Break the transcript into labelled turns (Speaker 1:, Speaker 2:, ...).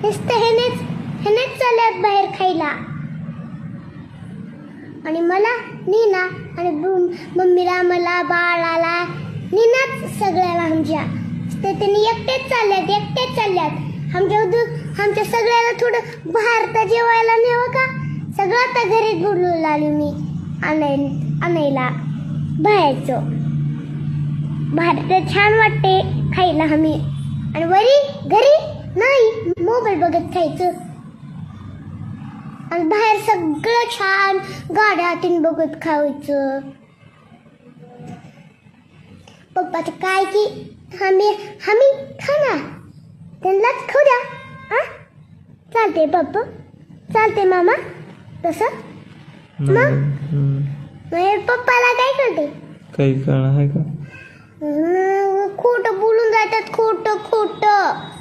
Speaker 1: नुसतं ह्यानेच चालल्यात बाहेर खायला. आणि मला नीना आणि मम्मीला मला बाळाला नीनाच सगळ्याला आमच्या ते त्यांनी एकटेच चालल्यात. आमच्या सगळ्याला थोडं बाहेर तर जेवायला नेवं का. सगळं आता घरीच बोलू लागली मी आणायला बाहेरचं. बाहेर तर छान वाटते खायला आम्ही. आणि घरी नाही मोबाईल बघत खायचं. आणि बाहेर सगळं छान गाड्यातून बघत खायचं. पप्पाचं काय की आम्ही खाणार त्यांनाच खाऊ द्या. चालते पप्पा, चालते मामा तसं. मग पप्पाला काय करते
Speaker 2: काही कळणार आहे का?
Speaker 1: खोटं बोलून जातात खोटं.